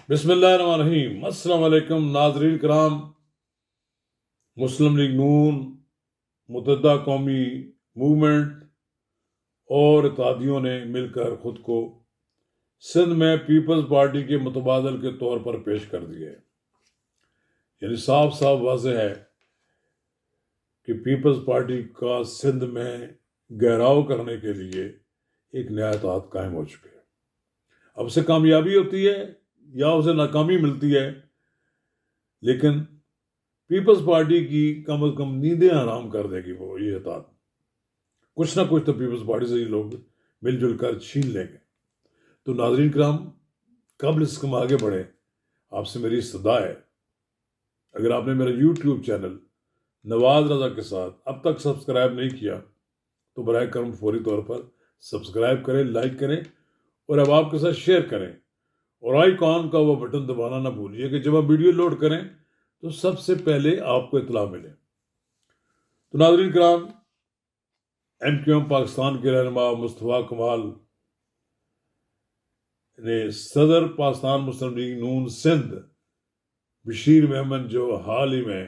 بسم اللہ الرحمن الرحیم۔ السلام علیکم ناظرین کرام۔ مسلم لیگ نون، متحدہ قومی موومنٹ اور اتحادیوں نے مل کر خود کو سندھ میں پیپلز پارٹی کے متبادل کے طور پر پیش کر دیا ہے۔ یعنی صاف صاف واضح ہے کہ پیپلز پارٹی کا سندھ میں گہراؤ کرنے کے لیے ایک نیا اتحاد قائم ہو چکے ہیں۔ اب اسے کامیابی ہوتی ہے یا اسے ناکامی ملتی ہے، لیکن پیپلز پارٹی کی کم از کم نیندیں حرام کر دے گی وہ یہ اتحاد۔ کچھ نہ کچھ تو پیپلز پارٹی سے یہ لوگ مل جل کر چھین لیں گے۔ تو ناظرین کرام، قبل اس کے آگے بڑھیں، آپ سے میری استدعا ہے، اگر آپ نے میرا یوٹیوب چینل نواز رضا کے ساتھ اب تک سبسکرائب نہیں کیا تو براہ کرم فوری طور پر سبسکرائب کریں، لائک کریں اور اب آپ کے ساتھ شیئر کریں، اور آئیکن کا وہ بٹن دبانا نہ بھولیے کہ جب آپ ویڈیو لوڈ کریں تو سب سے پہلے آپ کو اطلاع ملے۔ تو ناظرین کرام، ایم کیو ایم پاکستان کے رہنما مصطفیٰ کمال نے صدر پاکستان مسلم لیگ نون سندھ بشیر محمد، جو حال ہی میں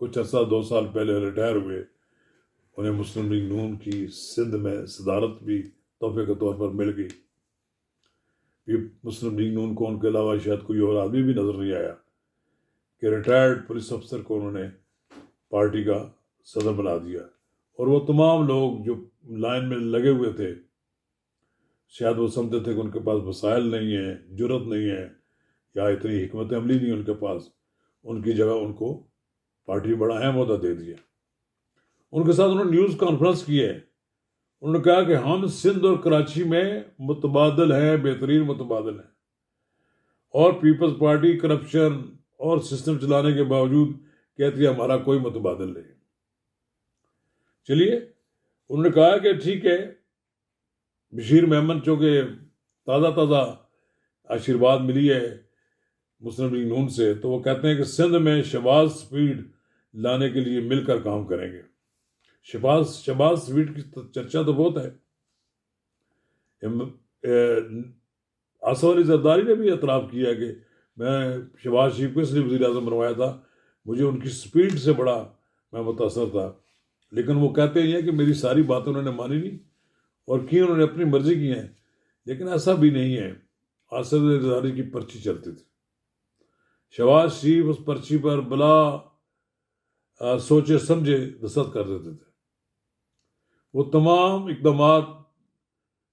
کچھ عرصہ 2 سال پہلے ریٹائر ہوئے، انہیں مسلم لیگ نون کی سندھ میں صدارت بھی تحفے کے طور پر مل گئی۔ مسلم لیگ نون کو ان کے علاوہ شاید کوئی اور آدمی بھی نظر نہیں آیا کہ ریٹائرڈ پولیس افسر کو انہوں نے پارٹی کا صدر بنا دیا، اور وہ تمام لوگ جو لائن میں لگے ہوئے تھے، شاید وہ سمجھتے تھے کہ ان کے پاس وسائل نہیں ہیں، جرت نہیں ہے، یا اتنی حکمت عملی نہیں ان کے پاس، ان کی جگہ ان کو پارٹی بڑا اہم عہدہ دے دیا۔ ان کے ساتھ انہوں نے نیوز کانفرنس کی ہے، انہوں نے کہا کہ ہم سندھ اور کراچی میں متبادل ہیں، بہترین متبادل ہیں، اور پیپلز پارٹی کرپشن اور سسٹم چلانے کے باوجود کہتی ہے ہمارا کوئی متبادل نہیں۔ چلیے، انہوں نے کہا کہ ٹھیک ہے، بشیر محمد چونکہ تازہ آشیرواد ملی ہے مسلم لیگ نون سے، تو وہ کہتے ہیں کہ سندھ میں شہباز سپیڈ لانے کے لیے مل کر کام کریں گے۔ شہباز سپیڈ کی چرچا تو بہت ہے۔ آصف علی زرداری نے بھی اعتراف کیا کہ میں شہباز شریف کو اس لیے وزیر اعظم بنوایا تھا، مجھے ان کی سپیڈ سے بڑا میں متاثر تھا، لیکن وہ کہتے ہیں کہ میری ساری باتیں انہوں نے مانی نہیں، اور کی انہوں نے اپنی مرضی کی ہیں، لیکن ایسا بھی نہیں ہے۔ آصف علی زرداری کی پرچی چلتی تھی، شہباز شریف اس پرچی پر بلا سوچے سمجھے دستخط کر دیتے تھے۔ وہ تمام اقدامات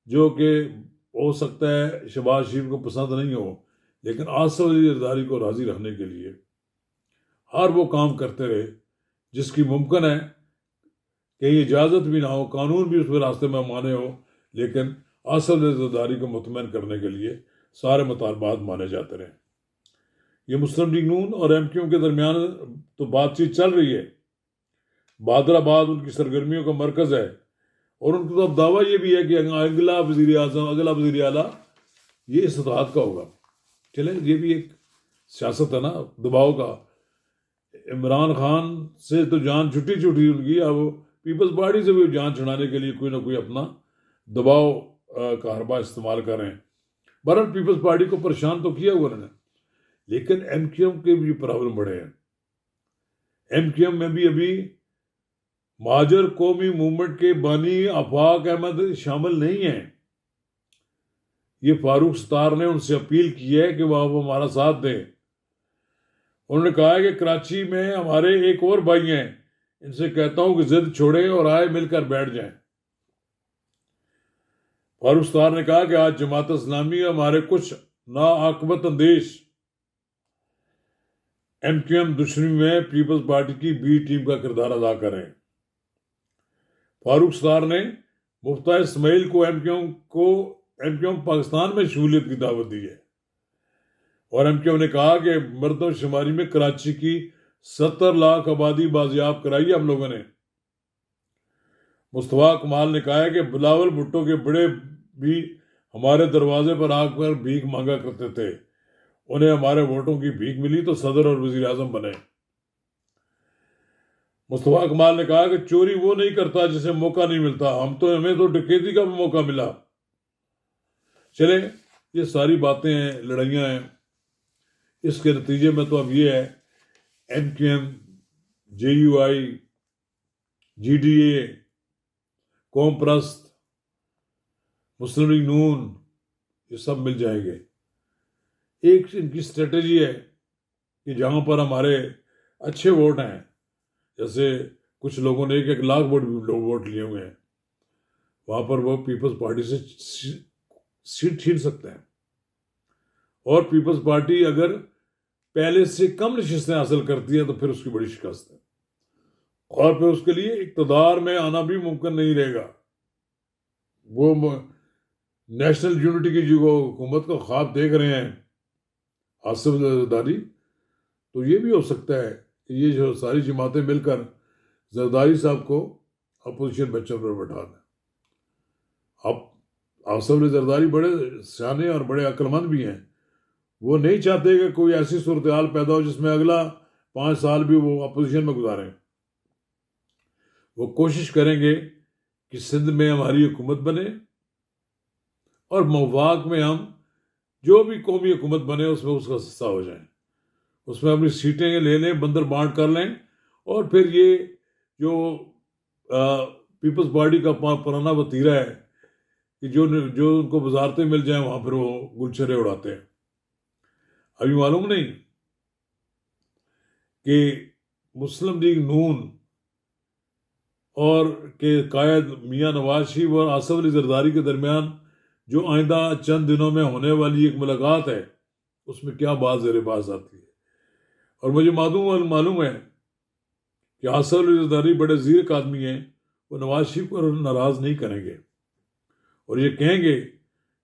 جو کہ ہو سکتا ہے شہباز شریف کو پسند نہیں ہو، لیکن آصف علی زرداری کو راضی رکھنے کے لیے ہر وہ کام کرتے رہے جس کی ممکن ہے کہ اجازت بھی نہ ہو، قانون بھی اس کے راستے میں مانے ہو، لیکن آصف علی زرداری کو مطمئن کرنے کے لیے سارے مطالبات مانے جاتے رہے۔ یہ مسلم لیگ نون اور ایم کیو ایم کے درمیان تو بات چیت چل رہی ہے، بادر آباد ان کی سرگرمیوں کا مرکز ہے، اور ان کو تو اب دعویٰ یہ بھی ہے کہ اگلا وزیر اعظم، اگلا وزیر اعلیٰ یہ اس اتحاد کا ہوگا۔ چلیں، یہ بھی ایک سیاست ہے نا دباؤ کا۔ عمران خان سے تو جان چھٹی ان کی، اب پیپلز پارٹی سے بھی جان چھڑانے کے لیے کوئی نہ کوئی اپنا دباؤ کا حربہ استعمال کر رہے ہیں۔ بہرحال پیپلز پارٹی کو پریشان تو کیا ہوا انہوں نے، لیکن ایم کیو ایم کے بھی پرابلم بڑے ہیں۔ ایم کیو ایم میں بھی ابھی مہاجر قومی موومنٹ کے بانی آفاق احمد شامل نہیں ہیں۔ یہ فاروق ستار نے ان سے اپیل کی ہے کہ وہ ہمارا ساتھ دیں۔ انہوں نے کہا ہے کہ کراچی میں ہمارے ایک اور بھائی ہیں، ان سے کہتا ہوں کہ ضد چھوڑیں اور آئے مل کر بیٹھ جائیں۔ فاروق ستار نے کہا کہ آج جماعت اسلامی ہمارے کچھ ناعاقبت اندیش ایم کیو ایم دشمنی میں پیپلز پارٹی کی بی ٹیم کا کردار ادا کریں۔ فاروق ستار نے مفتاح اسماعیل کو ایم کیو ایم پاکستان میں شمولیت کی دعوت دی ہے، اور ایم کیو ایم نے کہا کہ مردم شماری میں کراچی کی 70 لاکھ آبادی بازیاب کرائی ہم لوگوں نے۔ مصطفیٰ کمال نے کہا ہے کہ بلاول بھٹو کے بڑے بھی ہمارے دروازے پر آ کر بھیک مانگا کرتے تھے، انہیں ہمارے ووٹوں کی بھیک ملی تو صدر اور وزیر اعظم بنے۔ مصطفیٰ کمال نے کہا کہ چوری وہ نہیں کرتا جسے موقع نہیں ملتا، ہمیں تو ڈکیتی کا بھی موقع ملا۔ چلیں، یہ ساری باتیں ہیں، لڑائیاں ہیں، اس کے نتیجے میں تو اب یہ ہے MQM, JUI, GDA, قوم پرست, مسلم لیگ نون، یہ سب مل جائیں گے۔ ایک ان کی اسٹریٹجی ہے کہ جہاں پر ہمارے اچھے ووٹ ہیں، جیسے کچھ لوگوں نے 1 لاکھ ووٹ لیے ہوئے ہیں، وہاں پر وہ پیپلز پارٹی سے سیٹ چھین سکتے ہیں، اور پیپلز پارٹی اگر پہلے سے کم نشستیں حاصل کرتی ہے تو پھر اس کی بڑی شکست ہے، اور پھر اس کے لیے اقتدار میں آنا بھی ممکن نہیں رہے گا۔ وہ نیشنل یونٹی کی جو حکومت کا خواب دیکھ رہے ہیں آصف زرداری، تو یہ بھی ہو سکتا ہے کہ یہ جو ساری جماعتیں مل کر زرداری صاحب کو اپوزیشن بینچوں پر بٹھا دیں۔ اب آصف زرداری بڑے سیانے اور بڑے عقل مند بھی ہیں، وہ نہیں چاہتے کہ کوئی ایسی صورتحال پیدا ہو جس میں اگلا 5 سال بھی وہ اپوزیشن میں گزاریں۔ وہ کوشش کریں گے کہ سندھ میں ہماری حکومت بنے، اور مواق میں ہم جو بھی قومی حکومت بنے اس میں اس کا حصہ ہو جائیں، اس میں اپنی سیٹیں لے لیں، بندر بانٹ کر لیں، اور پھر یہ جو پیپلز پارٹی کا پرانا وتیرہ ہے کہ جو ان کو وزارتیں مل جائیں وہاں پھر وہ گلچھرے اڑاتے ہیں۔ ابھی معلوم نہیں کہ مسلم لیگ نون اور کے قائد میاں نواز شریف اور آصف علی زرداری کے درمیان جو آئندہ چند دنوں میں ہونے والی ایک ملاقات ہے، اس میں کیا بات زیر بحث آتی ہے۔ اور مجھے معلوم ہے کہ آصف علی زرداری بڑے زیرک آدمی ہیں، وہ نواز شریف کو ناراض نہیں کریں گے، اور یہ کہیں گے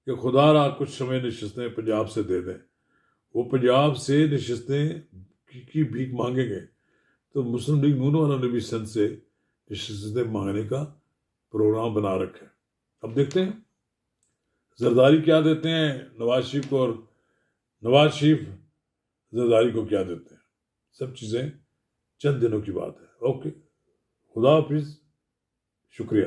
کہ خدا را کچھ سمے نشستیں پنجاب سے دے دیں۔ وہ پنجاب سے نشستیں کی بھیک مانگیں گے، تو مسلم لیگ نون والوں نے بھی سندھ سے نشستیں مانگنے کا پروگرام بنا رکھا ہے۔ اب دیکھتے ہیں زرداری کیا دیتے ہیں نواز شریف کو، اور نواز شریف زرداری کو کیا دیتے ہیں۔ سب چیزیں چند دنوں کی بات ہے۔ اوکے، خدا حافظ، شکریہ۔